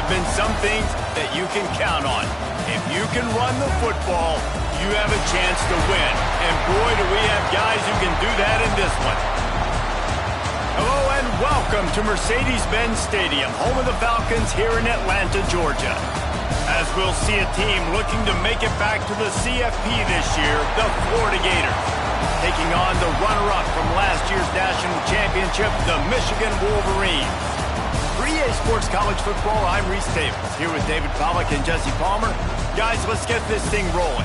have been some things that you can count on. If you can run the football, you have a chance to win. And boy, do we have guys who can do that in this one. Hello and welcome to Mercedes-Benz Stadium, home of the Falcons here in Atlanta, Georgia. As we'll see a team looking to make it back to the CFP this year, the Florida Gators. Taking on the runner-up from last year's national championship, the Michigan Wolverines. For EA Sports College Football, I'm Reese Davis, here with David Pollack and Jesse Palmer. Guys, let's get this thing rolling.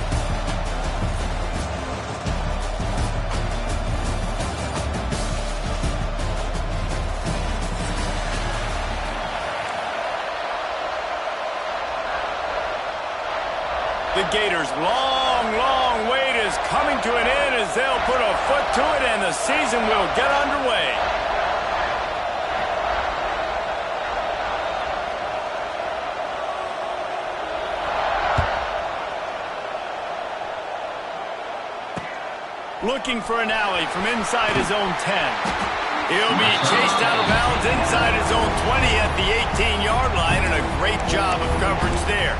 The Gators' long wait is coming to an end as they'll put a foot to it and the season will get underway. Looking for an alley from inside his own 10. He'll be chased out of bounds inside his own 20 at the 18-yard line, and a great job of coverage there.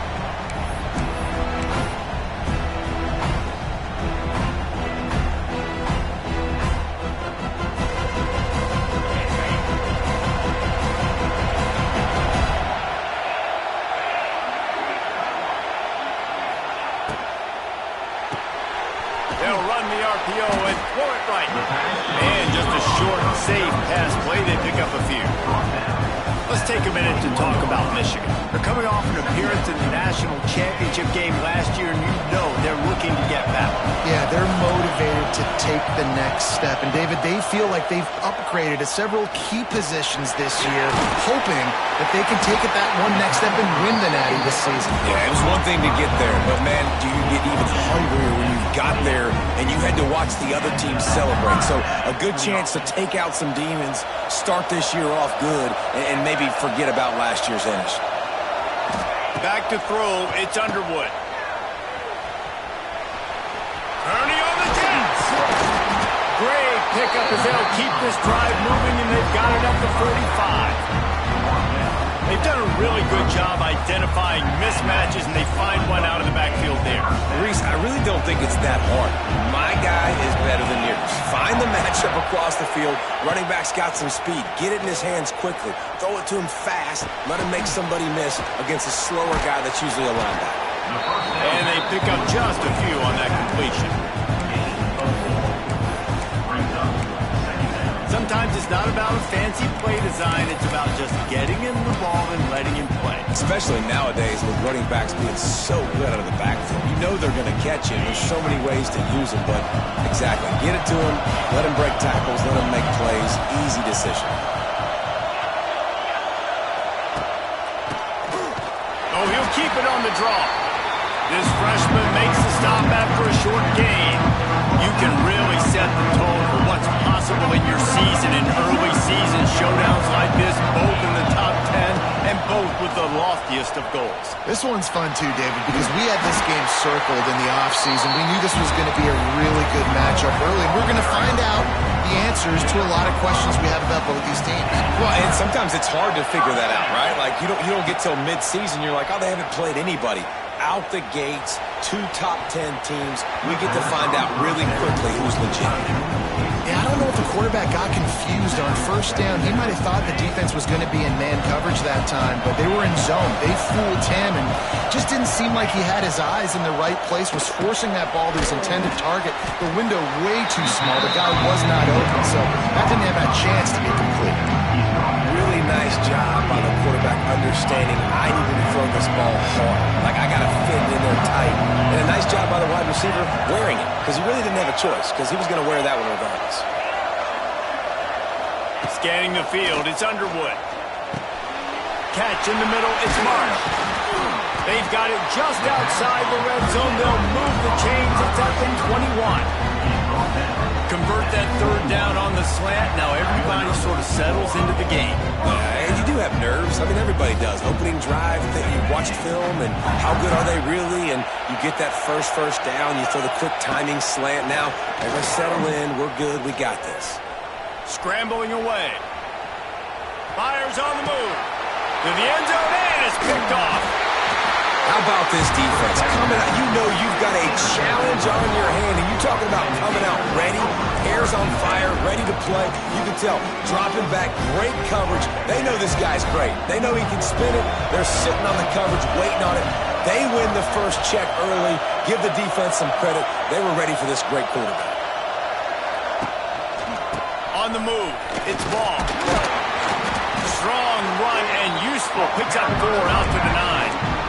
They'll run the RPO and throw it right. And just a short, safe pass play. They pick up a few. Let's take a minute to talk about Michigan. They're coming off an appearance in the national championship game last year, and you know they're looking to get back. Yeah, they're motivated to take the next step. And, David, they feel like they've upgraded to several key positions this year, hoping that they can take it that one next step and win the Natty this season. Yeah, it was one thing to get there, but, man, do you get even hungrier when you got there and you had to watch the other team celebrate? So a good chance to take out some demons, start this year off good, and maybe forget about last year's finish. Back to throw, it's Underwood. Kearney on the Jets. Great pickup as they'll keep this drive moving, and they've got it up to 45. They've done a really good job identifying mismatches, and they find one out of the backfield there. Reese, I really don't think it's that hard. My guy is better than yours. Find the matchup across the field. Running back's got some speed. Get it in his hands quickly. Throw it to him fast. Let him make somebody miss against a slower guy that's usually a linebacker. And they pick up just a few on that completion. Sometimes it's not about a fancy play design. It's about just getting him the ball and letting him play. Especially nowadays with running backs being so good out of the backfield. You know they're going to catch him. There's so many ways to use him, but exactly. Get it to him. Let him break tackles. Let him make plays. Easy decision. Oh, he'll keep it on the draw. This freshman makes the stop after a short gain. You can really set the tone for what's possible in your season in early season showdowns like this, both in the top 10 and both with the loftiest of goals. This one's fun too, David, because we had this game circled in the offseason. We knew this was going to be a really good matchup early, and we're going to find out the answers to a lot of questions we have about both these teams. Well, and sometimes it's hard to figure that out, right? Like, you don't get till mid-season, you're like, oh, they haven't played anybody. Out the gates, 2 top 10 teams. We get to find out really quickly who's legit. Yeah, I don't know if the quarterback got confused on first down. He might have thought the defense was going to be in man coverage that time, but they were in zone. They fooled him and just didn't seem like he had his eyes in the right place, was forcing that ball to his intended target. The window way too small. The guy was not open, so that didn't have that chance to be complete. Really nice job by the quarterback understanding I needed to throw this ball hard. Like, I got to fit it in there tight. And a nice job by the wide receiver wearing it, because he really didn't have a choice, because he was going to wear that one regardless. Scanning the field, it's Underwood. Catch in the middle, it's Marsh. They've got it just outside the red zone. They'll move the chains. It's up in 21. Convert that third down on the slant. Now everybody sort of settles into the game. And you do have nerves. I mean, everybody does. Opening drive, you watch film, and how good are they really? And you get that first down. You throw the quick timing slant. Now, everybody settle in. We're good. We got this. Scrambling away. Fires on the move. To the end zone, and and it's picked off. How about this defense? Coming out, you know you've got a challenge on your hand, and you're talking about coming out ready, hair's on fire, ready to play. You can tell, dropping back, great coverage. They know this guy's great. They know he can spin it. They're sitting on the coverage, waiting on it. They win the first check early. Give the defense some credit. They were ready for this great quarterback. On the move, it's Ball. Strong run and useful. Picks up 4 out to the 9.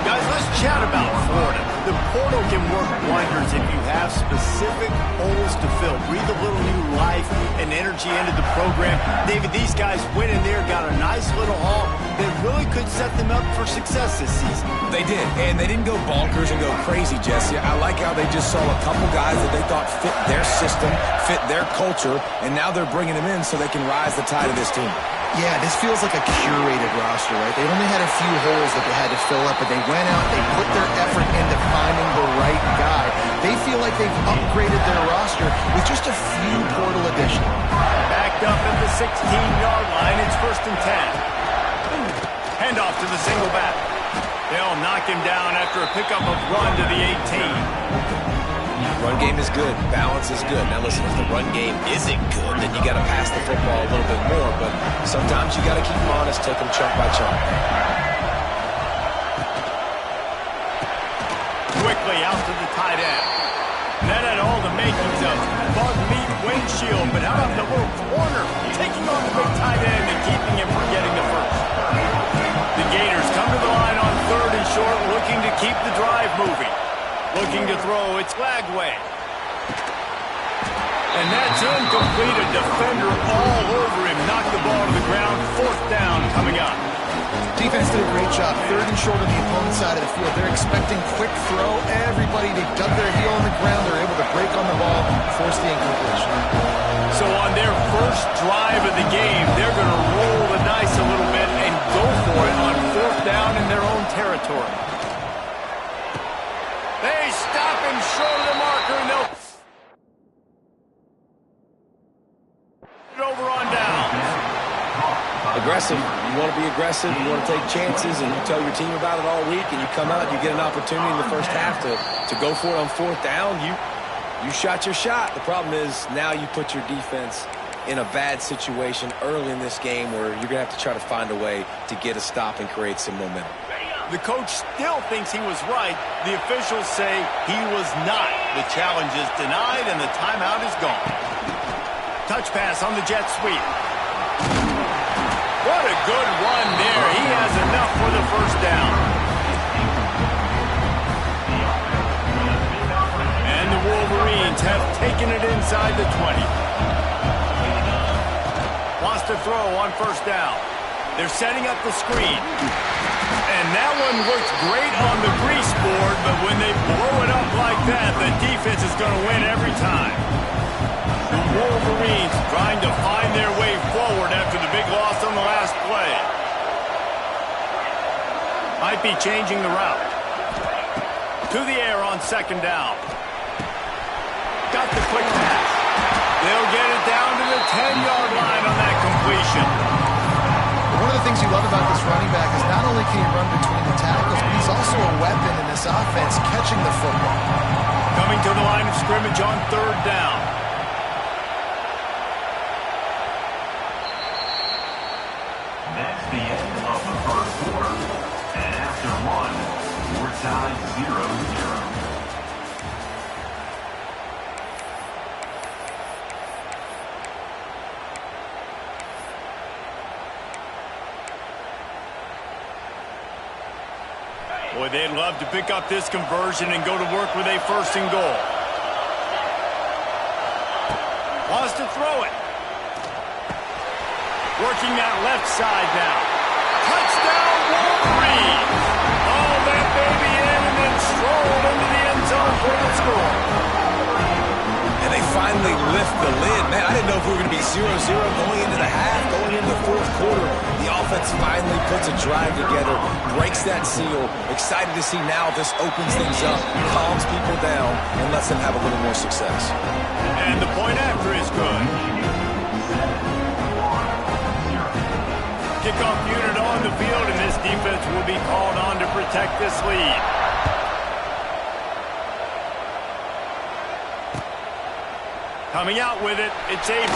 Guys, let's chat about Florida. The portal can work wonders if you have specific holes to fill. Breathe a little new life and energy into the program. David, these guys went in there, got a nice little haul that really could set them up for success this season. They did, and they didn't go bonkers and go crazy, Jesse. I like how they just saw a couple guys that they thought fit their system, fit their culture, and now they're bringing them in so they can rise the tide of this team. Yeah, this feels like a curated roster, right? They only had a few holes that they had to fill up, but they went out, they put their effort into finding the right guy. They feel like they've upgraded their roster with just a few portal additions. Backed up at the 16-yard line, it's 1st and 10. Handoff to the single back. They'll knock him down after a pickup of run to the 18. Run game is good. Balance is good. Now listen, if the run game isn't good, then you got to pass the football a little bit more. But sometimes you got to keep them honest, take them chunk by chunk. Quickly out to the tight end. That had all the makings of bug meat windshield. But how about the little corner taking on the big tight end and keeping him from getting the first? The Gators come to the line on 3rd and short, looking to keep the drive moving. Looking to throw, it's Lagway. And that's incomplete. A defender all over him. Knocked the ball to the ground. 4th down coming up. Defense did a great job. 3rd and short on the opponent's side of the field. They're expecting quick throw. Everybody, they dug their heel on the ground. They're able to break on the ball, force the incompletion. So on their first drive of the game, they're going to roll the dice a little bit and go for it on 4th down in their own territory. They stop him short of the marker, and they'll it over on down. Aggressive. You want to be aggressive. You want to take chances, and you tell your team about it all week, and you come out and you get an opportunity in the first half to go for it on 4th down. You shot your shot. The problem is now you put your defense in a bad situation early in this game where you're going to have to try to find a way to get a stop and create some momentum. The coach still thinks he was right. The officials say he was not. The challenge is denied, and the timeout is gone. Touch pass on the jet sweep. What a good run there. He has enough for the 1st down. And the Wolverines have taken it inside the 20. Wants to throw on 1st down. They're setting up the screen. And that one worked great on the grease board, but when they blow it up like that, the defense is going to win every time. The Wolverines trying to find their way forward after the big loss on the last play. Might be changing the route. To the air on 2nd down. Got the quick pass. They'll get it down to the 10-yard line on that completion. One of the things you love about this running back is not only can he run between the tackles, but he's also a weapon in this offense, catching the football. Coming to the line of scrimmage on 3rd down. That's the end of the 1st quarter. And after one, we're tied 0-0. Boy, they'd love to pick up this conversion and go to work with a 1st and goal. Wants to throw it. Working that left side now. Touchdown, Wolverines! Oh, that baby in and then strolled into the end zone for the score. And they finally lift the lid. Man, I didn't know if we were going to be 0-0 going into the half, going into the 4th quarter. The offense finally puts a drive together, breaks that seal. Excited to see now this opens things up, calms people down, and lets them have a little more success. And the point after is good. Kickoff unit on the field, and this defense protect this lead. Coming out with it, it's Abrams.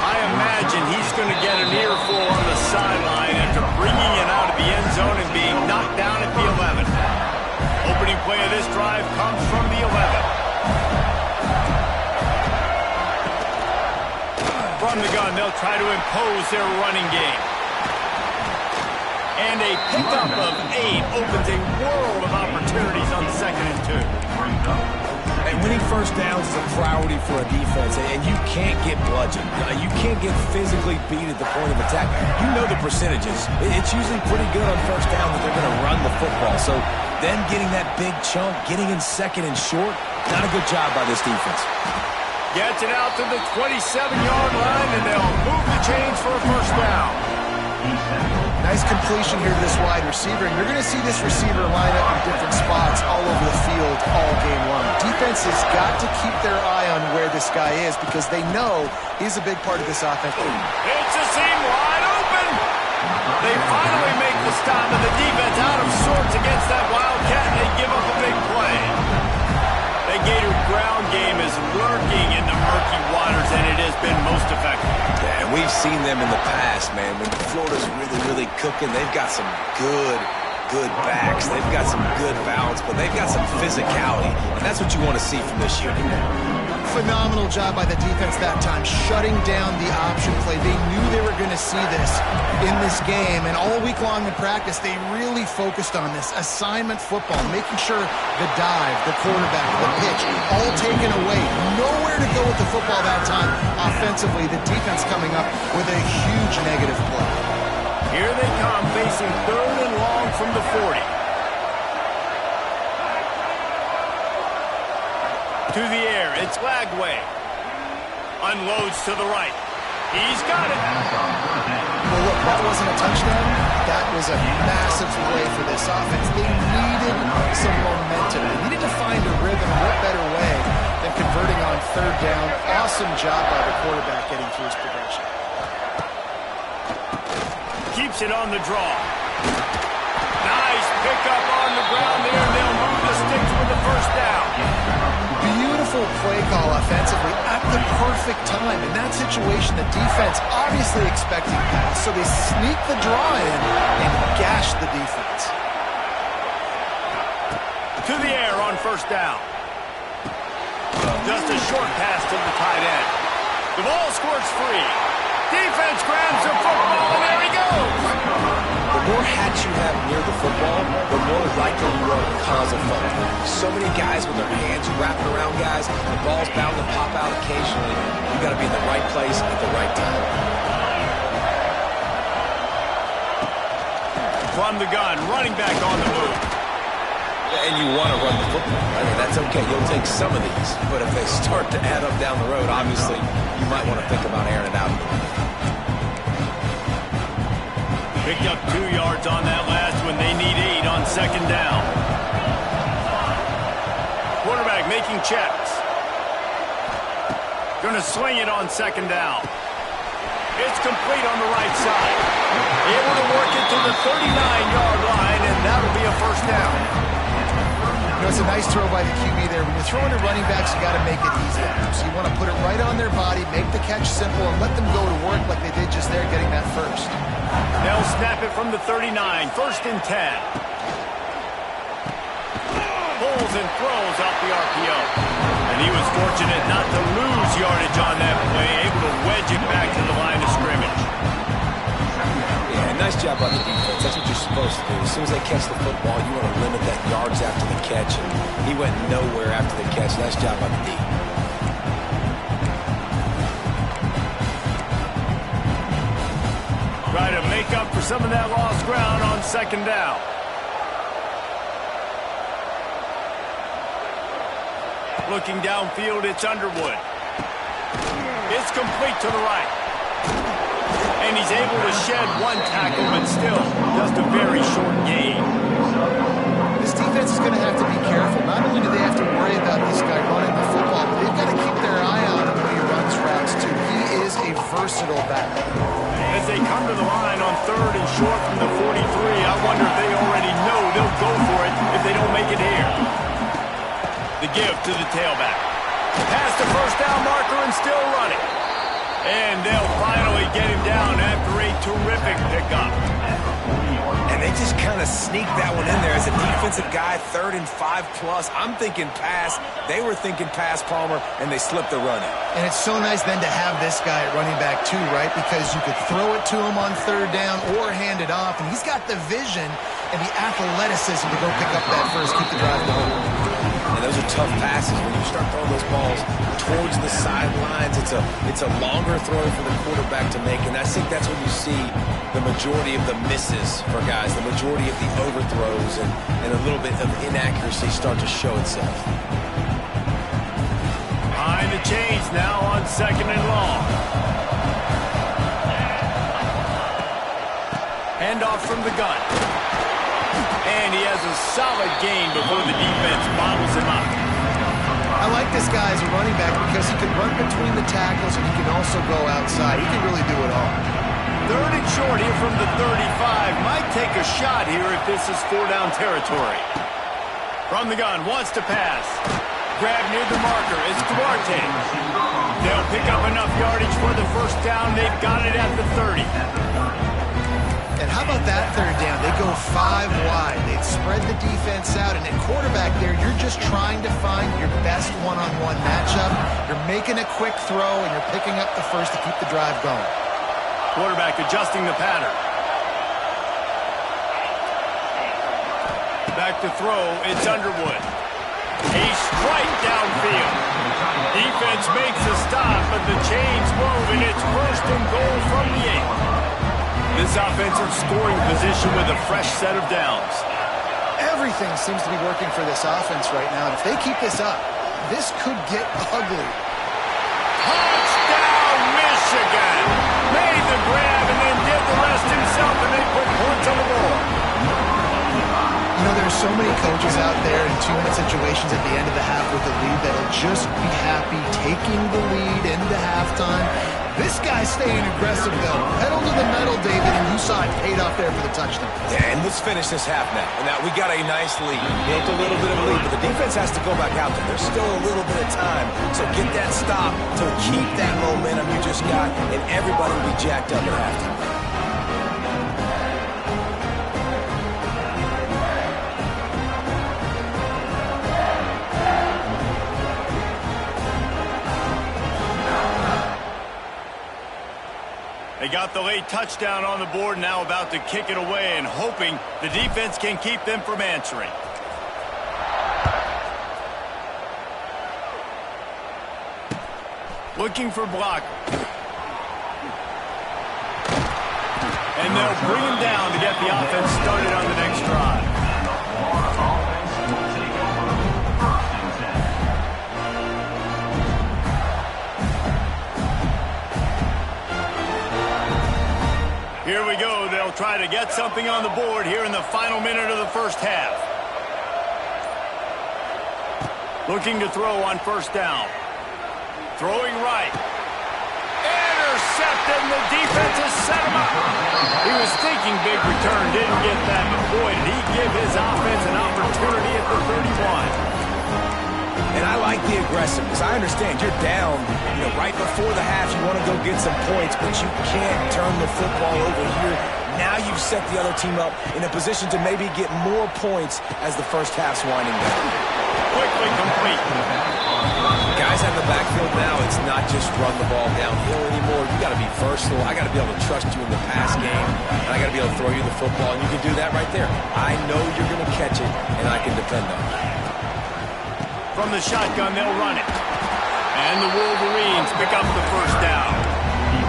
I imagine he's going to get an earful on the sideline after bringing it out of the end zone and being knocked down at the 11. Opening play of this drive comes from the 11. From the gun, they'll try to impose their running game. And a pickup of 8 opens a world of opportunities on 2nd and 2. And winning first downs is a priority for a defense, and you can't get bludgeoned. You can't get physically beat at the point of attack. You know the percentages. It's usually pretty good on first down that they're going to run the football. So then getting that big chunk, getting in 2nd and short, not a good job by this defense. Gets it out to the 27-yard line, and they'll move the chains for a first down. Nice completion here to this wide receiver, and you're going to see this receiver line up in different spots all over the field all game long. Defense has got to keep their eye on where this guy is because they know he's a big part of this offense. It's a seam wide open. They finally make the stop, and the defense out of sorts against that Wildcat, and they give up a big play. The Gator ground game is lurking in the murky waters, and it has been most effective. Yeah, and we've seen them in the past, man. When Florida's really cooking, they've got some good backs. They've got some good balance, but they've got some physicality, and that's what you want to see from this unit. Phenomenal job by the defense that time, shutting down the option play. They knew they were going to see this in this game, and all week long in practice, they really focused on this assignment football, making sure the dive, the quarterback, the pitch, all taken away. Nowhere to go with the football that time. Offensively, the defense coming up with a huge negative play. Here they come, facing 3rd and long from the 40. To the air, it's Lagway. Unloads to the right. He's got it. Well, look, that wasn't a touchdown. That was a massive play for this offense. They needed some momentum. They needed to find a rhythm, and what better way than converting on 3rd down. Awesome job by the quarterback getting through his progression. Keeps it on the draw. Nice pickup on the ground there, and they'll move the sticks with the first down. Beautiful play call offensively at the perfect time. In that situation, the defense obviously expecting pass, so they sneak the draw in and gash the defense. To the air on first down. Just a short pass to the tight end. The ball squirts free. Defense grabs the football, and there he goes. The more hats you have near the football, the more likely you are to cause a fumble. So many guys with their hands wrapping around guys, the ball's bound to pop out occasionally. You got to be in the right place at the right time. From the gun, running back on the move. And you want to run the football. I mean, that's okay. You'll take some of these. But if they start to add up down the road, obviously, you might want to think about airing it out. Picked up 2 yards on that last one. They need 8 on 2nd down. Quarterback making checks. Going to sling it on 2nd down. It's complete on the right side. Able to work it to the 39-yard line, and that'll be a first down. You know, it's a nice throw by the QB there. When you're throwing to running backs, you got to make it easy. So you want to put it right on their body, make the catch simple, and let them go to work like they did just there, getting that first. They'll snap it from the 39, 1st and 10. Pulls and throws out the RPO. And he was fortunate not to lose yardage on that play, able to wedge it back to the line of scrimmage. Yeah, nice job on the defense. That's what you're supposed to do. As soon as they catch the football, you want to limit that yards after the catch. And he went nowhere after the catch. Nice job on the D. Try to make up for some of that lost ground on 2nd down. Looking downfield, it's Underwood. It's complete to the right. And he's able to shed 1 tackle, but still just a very short gain. This defense is going to have to be careful. Not only do they have to worry about this guy running the football, but they've got to keep their eye on him when he runs routes, too. He is a versatile back. As they come to the line on 3rd and short from the 43, I wonder if they already know give to the tailback. Past the first down marker and still running. And they'll finally get him down after a terrific pickup. And they just kind of sneaked that one in there as a defensive guy, 3rd and 5+. I'm thinking pass. They were thinking pass, Palmer, and they slipped the run in. And it's so nice then to have this guy at running back too, right? Because you could throw it to him on 3rd down or hand it off, and he's got the vision and the athleticism to go pick up that first, keep the drive going. And those are tough passes. When you start throwing those balls towards the sidelines, it's a longer throw for the quarterback to make, and I think that's when you see the majority of the misses for guys, the majority of the overthrows, and a little bit of inaccuracy start to show itself. Behind the chains now on 2nd and long. Handoff from the gun. And he has a solid gain before the defense bottles him up. I like this guy as a running back because he can run between the tackles and he can also go outside. He can really do it all. 3rd and short here from the 35. Might take a shot here if this is 4-down territory. From the gun, wants to pass. Grab near the marker. It's Duarte. They'll pick up enough yardage for the first down. They've got it at the 30. And how about that 3rd down? They go 5 wide. They spread the defense out, and at quarterback there, you're just trying to find your best one-on-one matchup. You're making a quick throw, and you're picking up the first to keep the drive going. Quarterback adjusting the pattern. Back to throw, it's Underwood. A strike downfield. Defense makes a stop, but the chains move, and it's 1st and goal from the 8. This offensive scoring position with a fresh set of downs. Everything seems to be working for this offense right now, and if they keep this up, this could get ugly. Touchdown, Michigan! Made the grab and then did the rest himself, and they put points on the board. You know, there's so many coaches out there in 2-minute situations at the end of the half with the lead that'll just be happy taking the lead into halftime. This guy's staying aggressive, though. Pedal to the metal, David, and you saw it paid off there for the touchdown. Yeah, and let's finish this half now. And now we got a nice lead. Built a little bit of a lead, but the defense has to go back out there. There's still a little bit of time. So get that stop to keep that momentum you just got, and everybody will be jacked up at halftime. They got the late touchdown on the board, now about to kick it away and hoping the defense can keep them from answering. Looking for block. And they'll bring him down to get the offense started on the next drive. Here we go. They'll try to get something on the board here in the final minute of the first half. Looking to throw on 1st down. Throwing right. Intercepted, and the defense has set him up. He was thinking big return, didn't get that, but boy, did he give his offense an opportunity at the 31. And I like the aggressiveness. I understand you're down, right before the half. You want to go get some points, but you can't turn the football over here. Now you've set the other team up in a position to maybe get more points as the first half's winding down. Quickly complete. Guys out in the backfield now, it's not just run the ball downhill anymore. You got to be versatile. I got to be able to trust you in the pass game, and I got to be able to throw you the football, and you can do that right there. I know you're going to catch it, and I can depend on it. From the shotgun, they'll run it. And the Wolverines pick up the first down.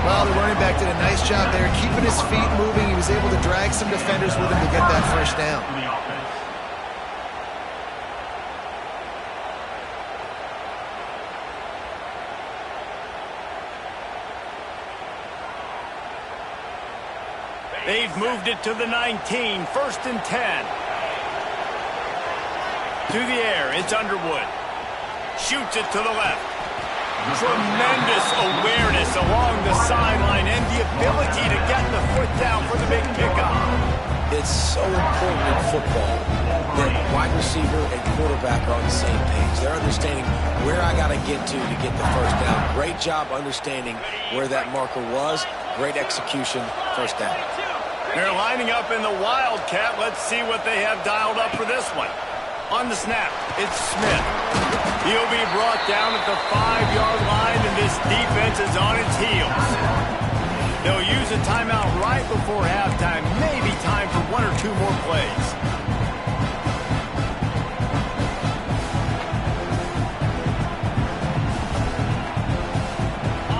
Well, the running back did a nice job there, keeping his feet moving. He was able to drag some defenders with him to get that first down. They've moved it to the 19, 1st and 10. To the air, it's Underwood. Shoots it to the left. Tremendous awareness along the sideline and the ability to get the foot down for the big pickup. It's so important in football that wide receiver and quarterback are on the same page. They're understanding where I got to get the first down. Great job understanding where that marker was. Great execution, first down. They're lining up in the Wildcat. Let's see what they have dialed up for this one. On the snap, it's Smith. He'll be brought down at the 5-yard line, and this defense is on its heels. They'll use a timeout right before halftime. Maybe time for 1 or 2 more plays.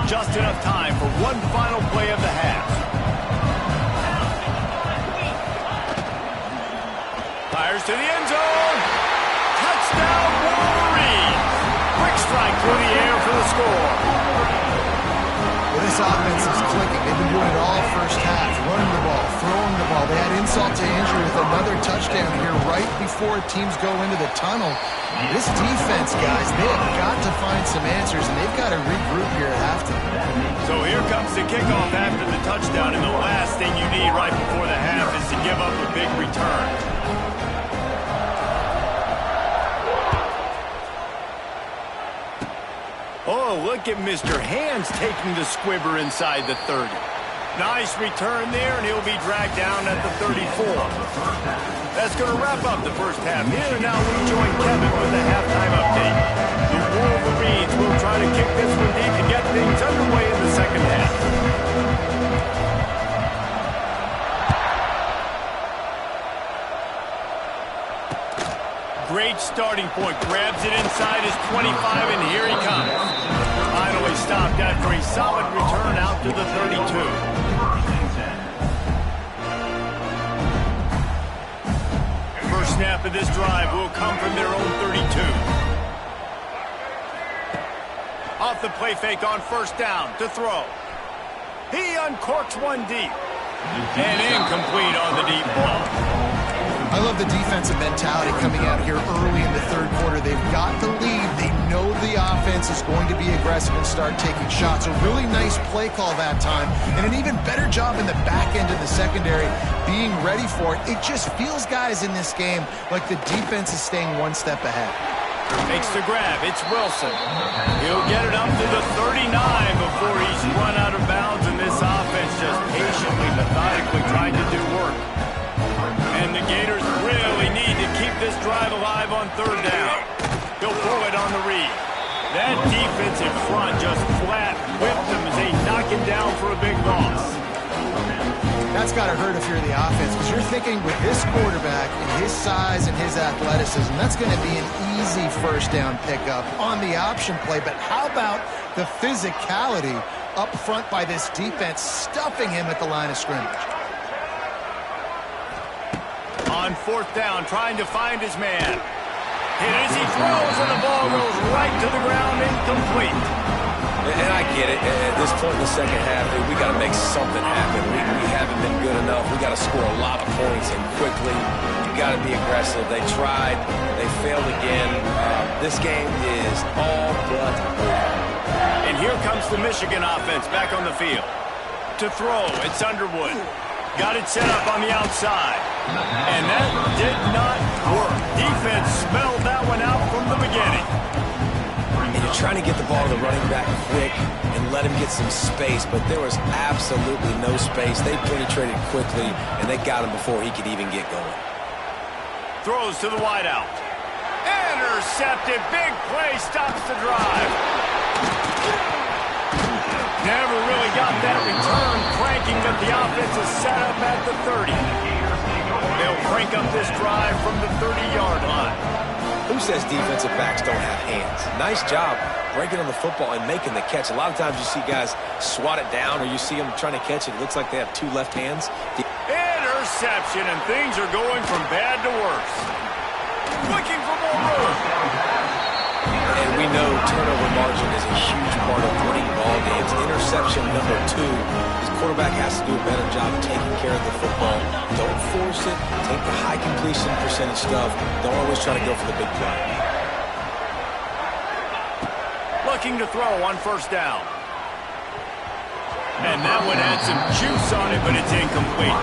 Just enough time for one final play of the half. Fires to the end zone. Touchdown, Wolverines. Quick strike through the air for the score. Well, this offense is clicking. They've been doing it all first half. Running the ball, throwing the ball. They had insult to injury with another touchdown here right before teams go into the tunnel. This defense, guys, they have got to find some answers, and they've got to regroup here at halftime. So here comes the kickoff after the touchdown, and the last thing you need right before the half is to give up a big return. Oh, look at Mr. Hands taking the squibber inside the 30. Nice return there, and he'll be dragged down at the 34. That's going to wrap up the first half here, and now we join Kevin with the halftime update. The Wolverines will try to kick this one deep to get things underway in the second half. Great starting point. Grabs it inside his 25, and here he comes. Finally stopped after a solid return out to the 32. First snap of this drive will come from their own 32. Off the play fake on first down to throw. He uncorks one deep. And incomplete on the deep ball. I love the defensive mentality coming out here early in the third quarter. They've got the lead. They know the offense is going to be aggressive and start taking shots. A really nice play call that time, and an even better job in the back end of the secondary being ready for it. It just feels, guys, in this game like the defense is staying one step ahead. Makes the grab. It's Wilson. He'll get it up to the 39 before he's run out of bounds, and this offense just patiently, methodically trying to do work. And the Gators really need to keep this drive alive on third down. He'll throw it on the read. That defensive front just flat whipped them as they knock him down for a big loss. That's got to hurt if you're the offense, because you're thinking with this quarterback and his size and his athleticism, that's going to be an easy first down pickup on the option play. But how about the physicality up front by this defense, stuffing him at the line of scrimmage? On fourth down, trying to find his man. Hit as he throws, and the ball goes right to the ground, incomplete. And I get it. At this point in the second half, we got to make something happen. We haven't been good enough. We got to score a lot of points and quickly. You got to be aggressive. They tried. They failed again. This game is all but over. And here comes the Michigan offense back on the field. To throw, it's Underwood. Got it set up on the outside. And that did not work. Defense smelled that one out from the beginning. And you're trying to get the ball to the running back quick and let him get some space, but there was absolutely no space. They penetrated quickly, and they got him before he could even get going. Throws to the wideout. Intercepted. Big play. Stops the drive. Never really got that return cranking, but the offense is set up at the 30. They'll crank up this drive from the 30-yard line. Who says defensive backs don't have hands? Nice job breaking on the football and making the catch. A lot of times you see guys swat it down, or you see them trying to catch it. It looks like they have two left hands. Interception, and things are going from bad to worse. Looking for more room. And we know turnover margin is a huge part of winning ball games. Interception number 2. His quarterback has to do a better job of taking care of the football. Don't force it. Take the high completion percentage stuff. Don't always try to go for the big play. Looking to throw on first down. And that one had some juice on it, but it's incomplete.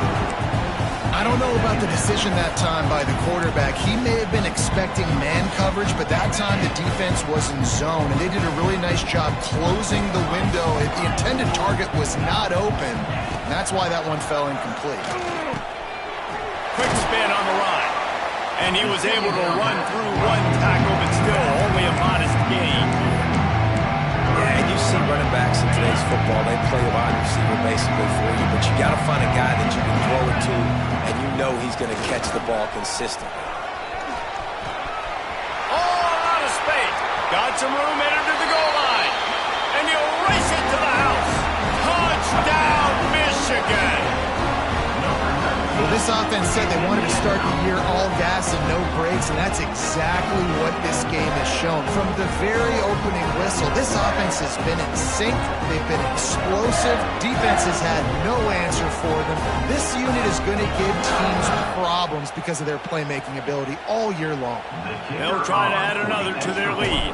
I don't know about the decision that time by the quarterback. He may have been expecting man coverage, but that time the defense was in zone, and they did a really nice job closing the window. The intended target was not open, and that's why that one fell incomplete. Quick spin on the line, and he was able to run through one tackle, but still only a modest gain. Yeah, and you see running backs in today's football, they play a wide receiver basically for you, but you got to find a guy that you can throw it to, and you know he's going to catch the ball consistently. All out of space. Got some room, entered to the goal line, and he'll race it to the house. Touchdown, Michigan. Well, this offense said they wanted to start the year all gas and no brakes, and that's exactly what this game has shown. From the very opening whistle, this offense has been in sync. They've been explosive. Defense has had no answer for them. This unit is going to give teams problems because of their playmaking ability all year long. They'll try to add another to their lead.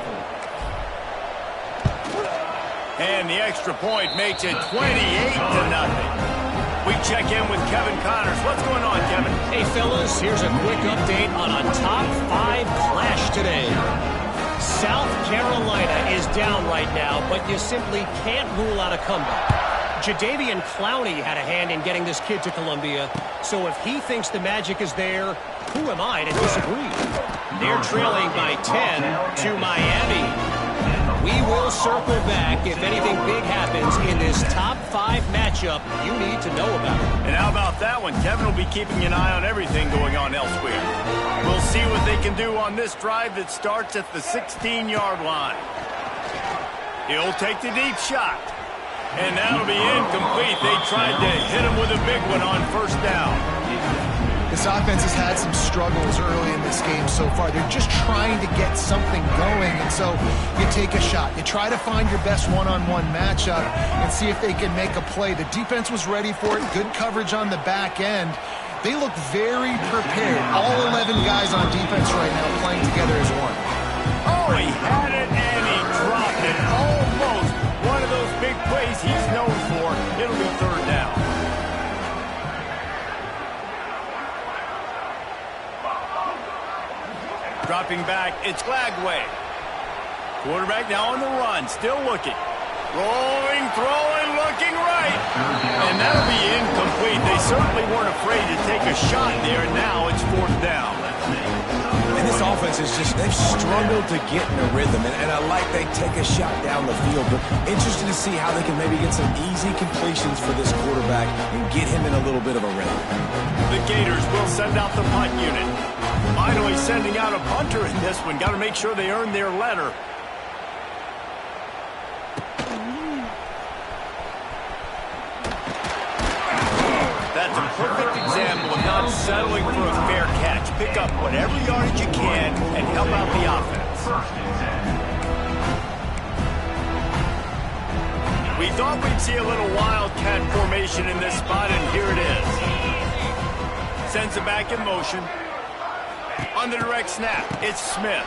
And the extra point makes it 28-0. We check in with Kevin Connors. What's going on, Kevin? Hey, fellas, here's a quick update on a top 5 clash today. South Carolina is down right now, but you simply can't rule out a comeback. Jadeveon Clowney had a hand in getting this kid to Columbia, so if he thinks the magic is there, who am I to disagree? They're trailing by 10 to Miami. We will circle back if anything big happens in this top 5 matchup you need to know about. And how about that one? Kevin will be keeping an eye on everything going on elsewhere. We'll see what they can do on this drive that starts at the 16-yard line. He'll take the deep shot. And that'll be incomplete. They tried to hit him with a big one on first down. This offense has had some struggles early in this game so far. They're just trying to get something going, and so you take a shot. You try to find your best one-on-one matchup and see if they can make a play. The defense was ready for it. Good coverage on the back end. They look very prepared. All 11 guys on defense right now playing together as one. Oh, he had it and he dropped it. Almost one of those big plays he's known for. It'll be third down. Dropping back, it's Glagway. Quarterback now on the run, still looking. Rolling, throwing, looking right. And that'll be incomplete. They certainly weren't afraid to take a shot there, and now it's fourth down. And this offense is just, they've struggled to get in a rhythm, and I like they take a shot down the field, but interested to see how they can maybe get some easy completions for this quarterback and get him in a little bit of a rhythm. The Gators will send out the punt unit. Finally sending out a punter in this one. Got to make sure they earn their letter. That's a perfect example of not settling for a fair catch. Pick up whatever yardage you can and help out the offense. We thought we'd see a little wildcat formation in this spot, and here it is. Sends it back in motion. On the direct snap, it's Smith.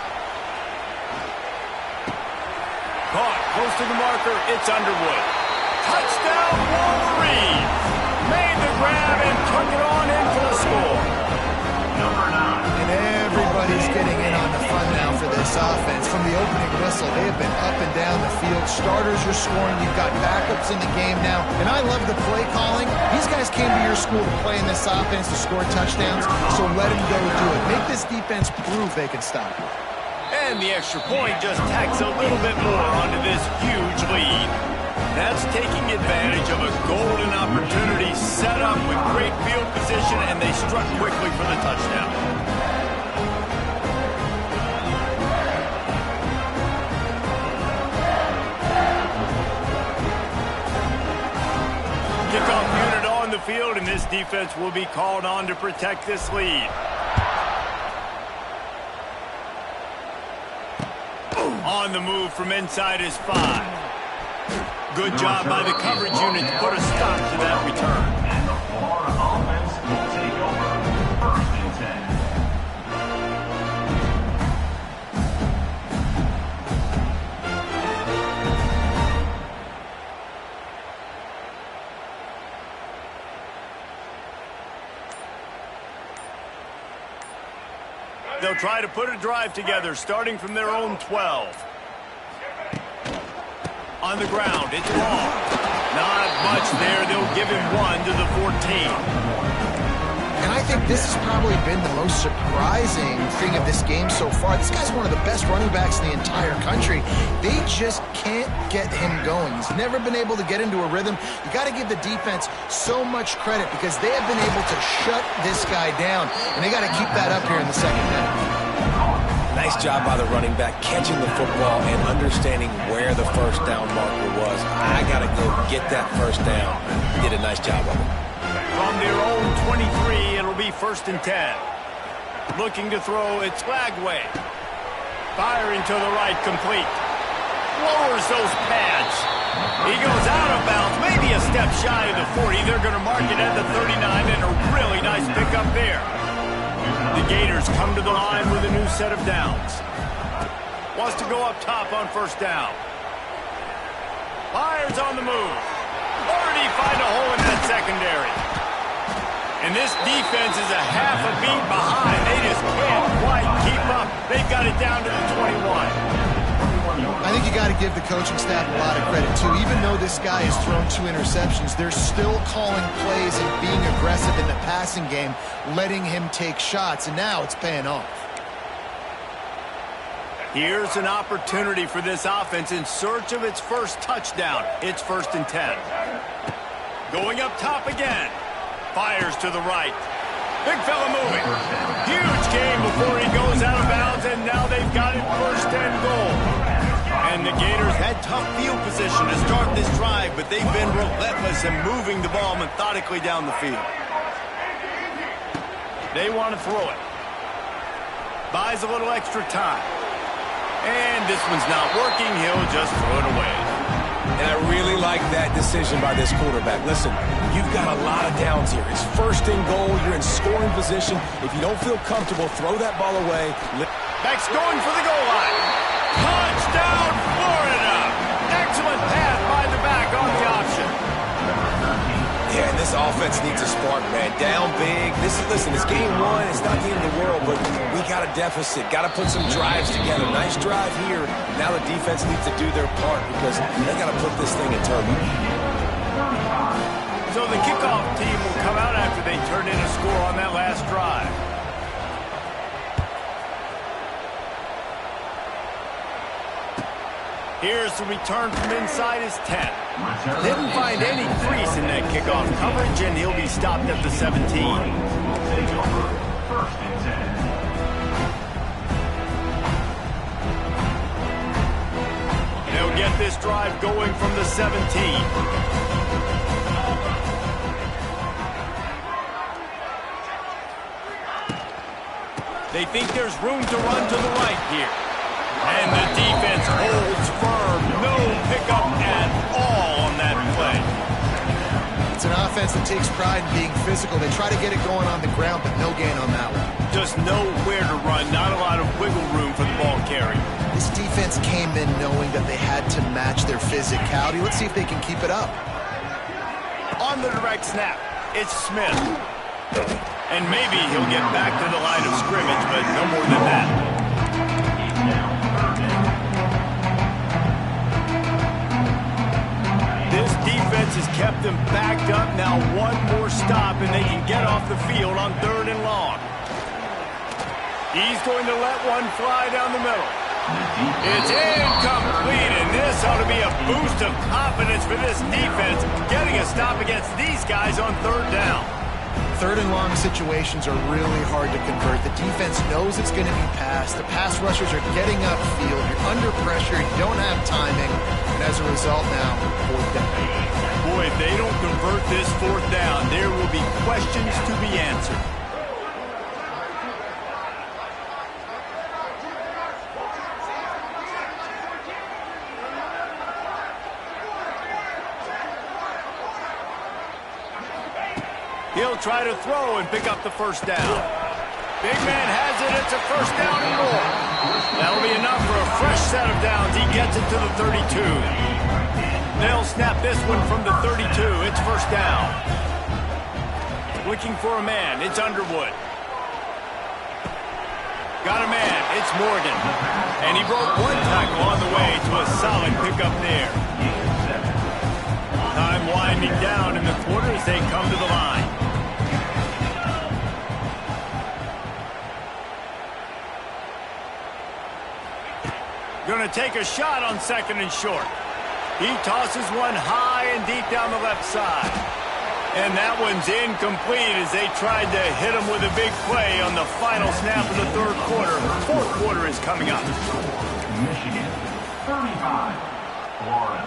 Caught close to the marker, it's Underwood. Touchdown, Wolverines! Made the grab and took it on in for the score. And everybody's getting in on the fun now for this offense. From the opening whistle, they have been up and down the field. Starters are scoring. You've got backups in the game now. And I love the play calling. These guys came to your school to play in this offense to score touchdowns, so let them go do it. Make this defense prove they can stop it. And the extra point just tacks a little bit more onto this huge lead. That's taking advantage of a golden opportunity set up with great field position, and they struck quickly for the touchdown. Kickoff unit on the field, and this defense will be called on to protect this lead. On the move from inside his 5. Good job by the coverage unit to put a stop to that return. And the Florida offense will take over first and 10. They'll try to put a drive together, starting from their own 12. On the ground, it's long. Not much there. They'll give him one to the 14. And I think this has probably been the most surprising thing of this game so far. This guy's one of the best running backs in the entire country. They just can't get him going. He's never been able to get into a rhythm. You got to give the defense so much credit because they have been able to shut this guy down. And they got to keep that up here in the second half. Nice job by the running back catching the football and understanding where the first down marker was. I got to go get that first down. He did a nice job of it. From their own 23, it'll be 1st and 10. Looking to throw, it's Flagway. Firing to the right, complete. Lowers those pads. He goes out of bounds, maybe a step shy of the 40. They're going to mark it at the 39, and a really nice pickup there. The Gators come to the line with a new set of downs. Wants to go up top on 1st down. Fires on the move. Already find a hole in that secondary. And this defense is a half a beat behind. They just can't quite keep up. They've got it down to the 21. I think you got to give the coaching staff a lot of credit, too. Even though this guy has thrown 2 interceptions, they're still calling plays and being aggressive in the passing game, letting him take shots, and now it's paying off. Here's an opportunity for this offense in search of its first touchdown. It's 1st and 10. Going up top again. Fires to the right. Big fella moving. Huge game before he goes out of bounds, and now they've got it 1st and goal. And the Gators had tough field position to start this drive, but they've been relentless in moving the ball methodically down the field. They want to throw it. Buys a little extra time. And this one's not working. He'll just throw it away. And I really like that decision by this quarterback. Listen, you've got a lot of downs here. It's 1st and goal. You're in scoring position. If you don't feel comfortable, throw that ball away. Beck's going for the goal line. Touchdown, Florida. Excellent pass by the back on the option. Yeah, and this offense needs a spark, man. Down big. Listen, it's game 1. It's not the end of the world, but we got a deficit. Got to put some drives together. Nice drive here. Now the defense needs to do their part because they got to put this thing in turbo. So the kickoff team will come out after they turn in a score on that last drive. Here's the return from inside his 10. Didn't find any crease in that kickoff coverage, and he'll be stopped at the 17. Take over 1st and 10. They'll get this drive going from the 17. They think there's room to run to the right here. And the defense holds firm. No pickup at all on that play. It's an offense that takes pride in being physical. They try to get it going on the ground, but no gain on that one. Just nowhere to run. Not a lot of wiggle room for the ball carrier. This defense came in knowing that they had to match their physicality. Let's see if they can keep it up. On the direct snap, it's Smith. And maybe he'll get back to the line of scrimmage, but no more than that. This defense has kept them backed up. Now one more stop, and they can get off the field on 3rd and long. He's going to let one fly down the middle. It's incomplete, and this ought to be a boost of confidence for this defense, getting a stop against these guys on 3rd down. 3rd and long situations are really hard to convert. The defense knows it's going to be passed. The pass rushers are getting upfield. You're under pressure. You don't have timing. And as a result now, 4th down. Boy, if they don't convert this 4th down, there will be questions to be answered. He'll try to throw and pick up the 1st down. Big man has it. It's a 1st down and more. That'll be enough for a fresh set of downs. He gets it to the 32. They'll snap this one from the 32. It's 1st down. Looking for a man. It's Underwood. Got a man. It's Morgan. And he broke one tackle on the way to a solid pickup there. Time winding down in the quarter as they come to the line. Going to take a shot on 2nd and short. He tosses one high and deep down the left side. And that one's incomplete as they tried to hit him with a big play on the final snap of the 3rd quarter. 4th quarter is coming up. Michigan, 35. Florida,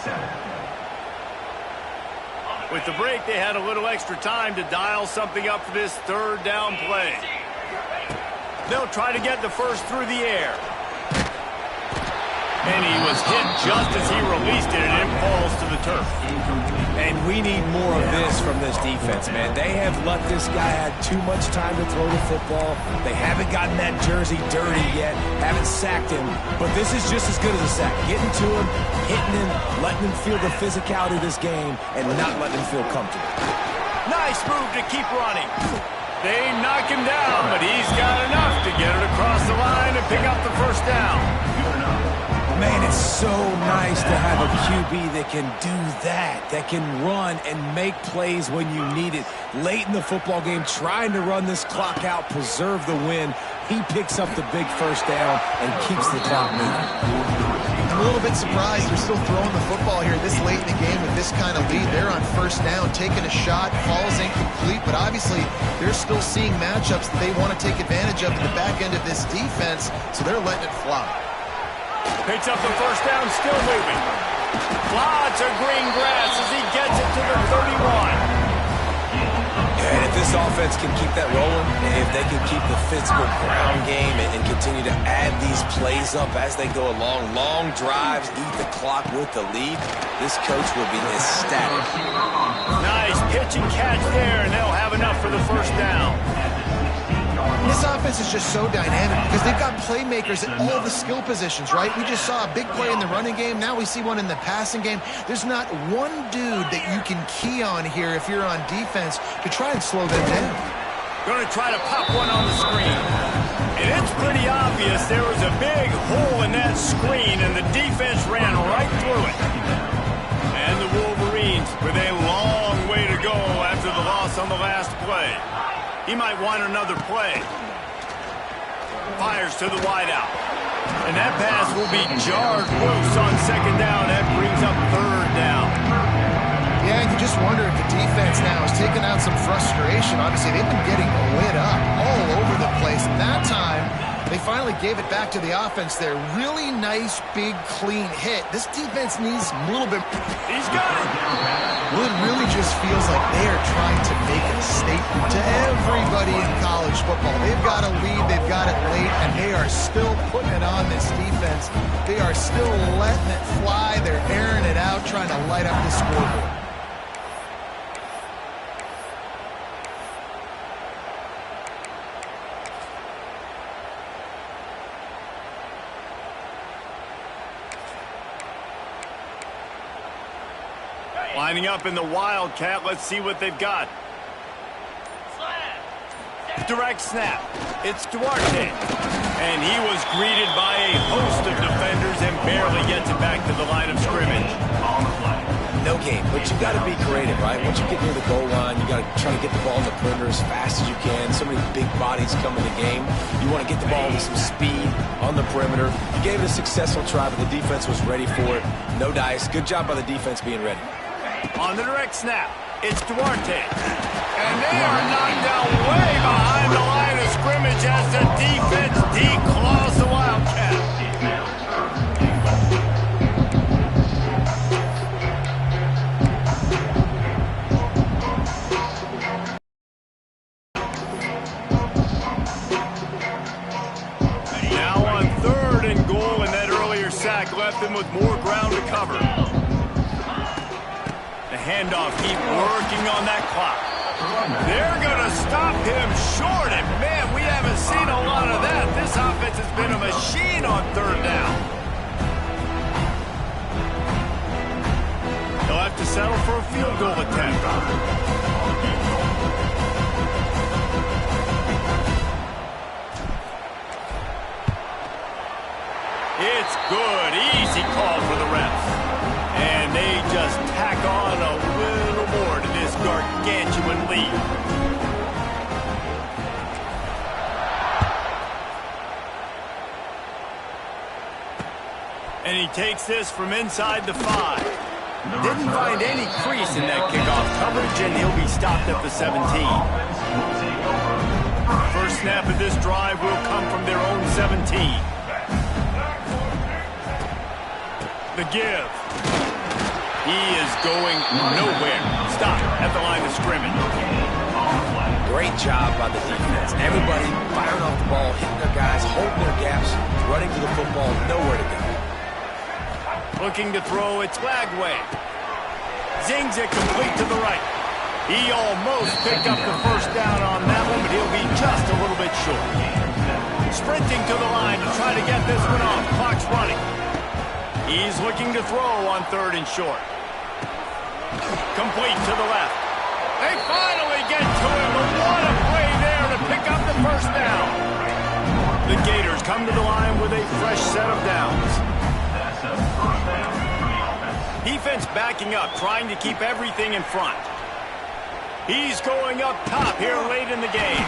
7. With the break, they had a little extra time to dial something up for this 3rd down play. They'll try to get the first through the air. And he was hit just as he released it, and it falls to the turf. And we need more of this from this defense, man. They have let this guy have too much time to throw the football. They haven't gotten that jersey dirty yet, haven't sacked him. But this is just as good as a sack. Getting to him, hitting him, letting him feel the physicality of this game, and not letting him feel comfortable. Nice move to keep running. They knock him down, but he's got enough to get it across the line and pick up the first down. Man, it's so nice to have a QB that can do that can run and make plays when you need it. Late in the football game, trying to run this clock out, preserve the win. He picks up the big first down and keeps the clock moving. I'm a little bit surprised they're still throwing the football here this late in the game with this kind of lead. They're on first down, taking a shot, falls incomplete, but obviously they're still seeing matchups that they want to take advantage of in the back end of this defense, so they're letting it fly. Picks up the first down, still moving. Lots of green grass as he gets it to the 31. And if this offense can keep that rolling, if they can keep the physical ground game and continue to add these plays up as they go along, long drives, eat the clock with the lead, this coach will be ecstatic. Nice pitch and catch there, and they'll have enough for the first down. This offense is just so dynamic because they've got playmakers at all the skill positions, right? We just saw a big play in the running game. Now we see one in the passing game. There's not one dude that you can key on here if you're on defense to try and slow them down. Going to try to pop one on the screen. And it's pretty obvious there was a big hole in that screen, and the defense ran right through it. And the Wolverines with a long way to go after the loss on the last play. He might want another play. Fires to the wideout. And that pass will be jarred loose on 2nd down. That brings up 3rd down. Yeah, and you just wonder if the defense now is taking out some frustration. Obviously, they've been getting lit up all over the place. And that time, they finally gave it back to the offense there. Really nice, big, clean hit. This defense needs a little bit. He's got it. Well, it really just feels like they are trying to make a statement to everybody in college football. They've got a lead, they've got it late, and they are still putting it on this defense. They are still letting it fly. They're airing it out, trying to light up the scoreboard. Lining up in the Wildcat. Let's see what they've got. Direct snap. It's Duarte. And he was greeted by a host of defenders and barely gets it back to the line of scrimmage. No game, but you got to be creative, right? Once you get near the goal line, you got to try to get the ball in the perimeter as fast as you can. So many big bodies come in the game. You want to get the ball with some speed on the perimeter. You gave it a successful try, but the defense was ready for it. No dice. Good job by the defense being ready. On the direct snap, it's Duarte. And they are knocked down way behind the line of scrimmage as the defense declaws the Wildcat. Now on 3rd and goal, and that earlier sack left them with more ground to cover. Handoff, keep working on that clock. They're going to stop him short, and man, we haven't seen a lot of that. This offense has been a machine on 3rd down. They'll have to settle for a field goal attempt. Good, easy call for the refs. And they just tack on a little more to this gargantuan lead. And he takes this from inside the 5. Didn't find any crease in that kickoff coverage, and he'll be stopped at the 17. First snap of this drive will come from their own 17. The give. He is going nowhere. Stop at the line of scrimmage. Great job by the defense. Everybody firing off the ball, hitting their guys, holding their gaps, running to the football, nowhere to go. Looking to throw, it's Lagway. Zings it complete to the right. He almost picked up the first down on that one, but he'll be just a little bit short. Sprinting to the line to try to get this one off. Clock's running. He's looking to throw on 3rd and short. Complete to the left. They finally get to him, but what a play there to pick up the first down. The Gators come to the line with a fresh set of downs. Defense backing up, trying to keep everything in front. He's going up top here late in the game.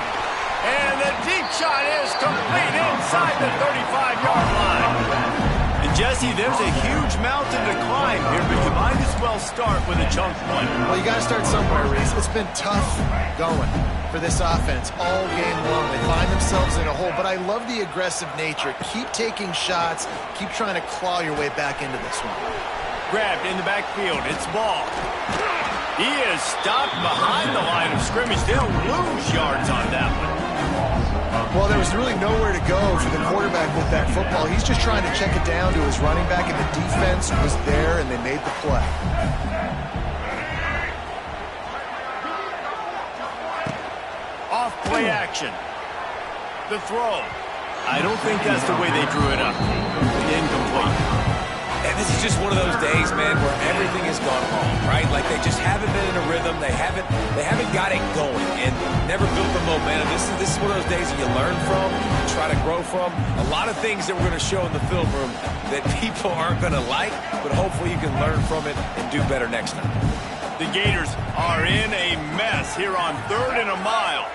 And the deep shot is complete inside the 35-yard line. And Jesse, there's a huge mountain to climb here, but you might as well start with a chunk play. Well, you got to start somewhere, Reese. It's been tough going for this offense all game long. They find themselves in a hole, but I love the aggressive nature. Keep taking shots. Keep trying to claw your way back into this one. Grabbed in the backfield. It's Ball. He is stopped behind the line of scrimmage. They'll lose yards on that one. Well, there was really nowhere to go for the quarterback with that football. He's just trying to check it down to his running back, and the defense was there, and they made the play. Off play action. The throw. I don't think that's the way they drew it up. Incomplete. And this is just one of those days, man, where everything has gone wrong, right? Like they just haven't been in a rhythm. They haven't got it going and never built the momentum. This is one of those days that you learn from, you try to grow from. A lot of things that we're going to show in the film room that people aren't going to like, but hopefully you can learn from it and do better next time. The Gators are in a mess here on 3rd and a mile.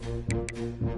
game.